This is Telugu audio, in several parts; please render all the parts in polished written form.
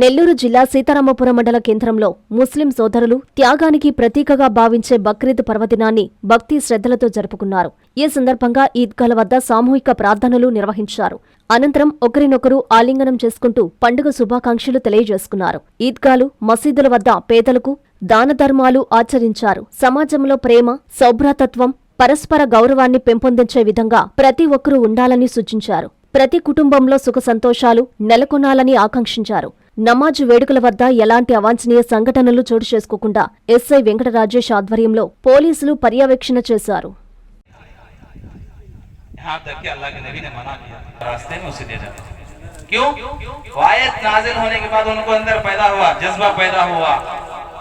నెల్లూరు జిల్లా సీతారామపురం మండల కేంద్రంలో ముస్లిం సోదరులు త్యాగానికి ప్రతీకగా భావించే బక్రీద్ పర్వదినాన్ని భక్తి శ్రద్ధలతో జరుపుకున్నారు. ఈ సందర్భంగా ఈద్గాల వద్ద సామూహిక ప్రార్థనలు నిర్వహించారు. అనంతరం ఒకరినొకరు ఆలింగనం చేసుకుంటూ పండుగ శుభాకాంక్షలు తెలియజేసుకున్నారు. ఈద్గాలు, మసీదుల వద్ద పేదలకు దానధర్మాలు ఆచరించారు. సమాజంలో ప్రేమ, సౌభ్రాతత్వం, పరస్పర గౌరవాన్ని పెంపొందించే విధంగా ప్రతి ఒక్కరూ ఉండాలని సూచించారు. ప్రతి కుటుంబంలో సుఖ సంతోషాలు నెలకొనాలని ఆకాంక్షించారు. నమాజు వేడుకల వద్ద ఎలాంటి అవాంఛనీయ సంఘటనలు చోటు చేసుకోకుండా ఎస్ఐ వెంకట రాజేష్ ఆధ్వర్యంలో పోలీసులు పర్యవేక్షణ చేశారు.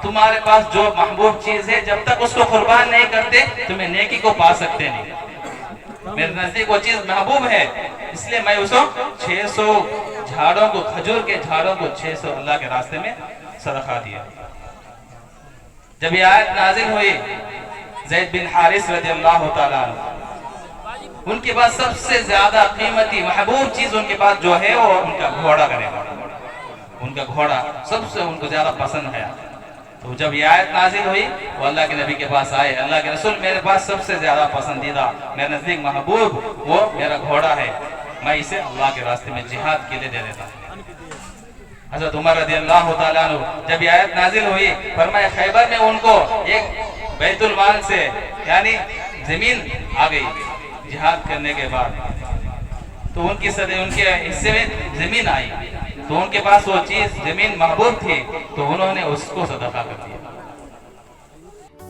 तुम्हारे पास जो महबूब चीज है जब तक उसको कुर्बान नहीं करते तुम्हें नेकी को पा सकते नहीं। मेरे नजदीक वो चीज महबूब है, इसलिए मैं उसको 600 झाड़ों को, खजूर के झाड़ों को 600 अल्लाह के रास्ते में सदका दिया। जब ये आयत नाजिल हुई, ज़ैद बिन हारिस रज़ियल्लाहु ताला उनके पास सबसे ज्यादा कीमती महबूब चीज उनके पास जो है वो उनका घोड़ा करेगा। उनका घोड़ा सबसे उनको ज्यादा पसंद है। तो जब ये आयत नाजिल हुई वो अल्लाह के नबी के पास आए, अल्लाह के रसूल मेरे पास सबसे ज्यादा पसंदीदा, मेरे नजदीक महबूब वो मेरा घोड़ा है, मैं इसे अल्लाह के रास्ते में जिहाद के लिए दे देता हूँ। हज़रत उमर रज़ियल्लाहु ताला अन्हु जब ये आयत नाजिल हुई, फरमाया खैबर में उनको एक बैतुल माल से यानी जमीन आ गई जिहाद करने के बाद, तो उनके हिस्से में जमीन आई, तो उनके पास वो चीज जमीन महबूब थी, तो उन्होंने उसको सदका कर दिया।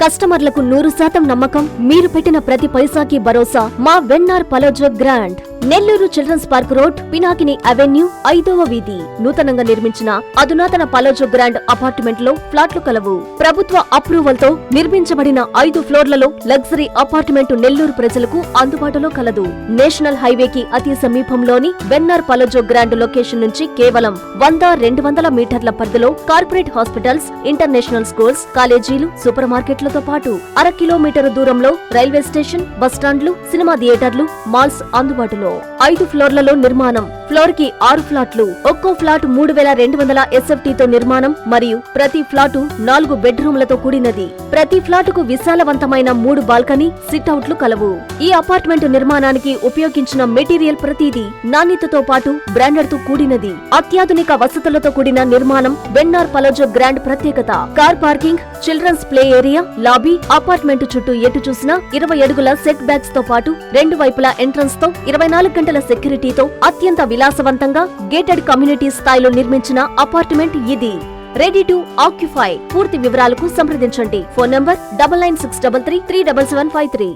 కస్టమర్లకు 100% నమ్మకం, మీరు పెట్టిన ప్రతి పైసాకి భరోసా. మా వెన్నార్ పలోజో grand, Nellore children's park road, Pinakini avenue, 5వ వీధి. నూతనంగా నిర్మించిన అధునాతన పలోజో గ్రాండ్ అపార్ట్మెంట్ లో ఫ్లాట్లు కలవు. ప్రభుత్వ అప్రూవల్ తో నిర్మించబడిన 5 ఫ్లోర్లలో లగ్జరీ అపార్ట్మెంట్ నెల్లూరు ప్రజలకు అందుబాటులో కలదు. నేషనల్ హైవేకి అతి సమీపంలోని వెన్నార్ పలోజో గ్రాండ్ లొకేషన్ నుంచి కేవలం 100-200 మీటర్ల పరిధిలో కార్పొరేట్ హాస్పిటల్స్, ఇంటర్నేషనల్ స్కూల్స్, కాలేజీలు, సూపర్ మార్కెట్లతో పాటు 1/2 కిలోమీటర్ దూరంలో రైల్వే స్టేషన్, బస్టాండ్లు, సినిమా థియేటర్లు, మాల్స్ అందుబాటులో. 5 ఫ్లోర్లలో నిర్మాణం. ఫ్లోర్ కి 6 ఫ్లాట్లు. ఒక్కో ఫ్లాట్ 3200 SFT తో నిర్మాణం మరియు ప్రతి ఫ్లాటు 4 బెడ్రూమ్లతో కూడినది. ప్రతి ఫ్లాటుకు విశాలవంతమైన 3 బాల్కనీ, సిట్అవుట్లు కలవు. ఈ అపార్ట్మెంట్ నిర్మాణానికి ఉపయోగించిన మెటీరియల్ ప్రతిదీ నాణ్యతతో పాటు బ్రాండెడ్ తో కూడినది. అత్యాధునిక వసతులతో కూడిన నిర్మాణం వెన్నార్ పలోజో గ్రాండ్ ప్రత్యేకత. Car parking, children's play area, lobby, apartment చుట్టూ ఎటు చూసినా 20 అడుగుల సెట్ బ్యాక్స్ తో పాటు 2 వైపులా ఎంట్రన్స్ తో 24 గంటల సెక్యూరిటీతో అత్యంత విలాసవంతంగా గేటెడ్ కమ్యూనిటీ స్థాయిలో నిర్మించిన అపార్ట్మెంట్ ఇది. Ready to occupy. పూర్తి వివరాలకు సంప్రదించండి. Phone number 9963337753.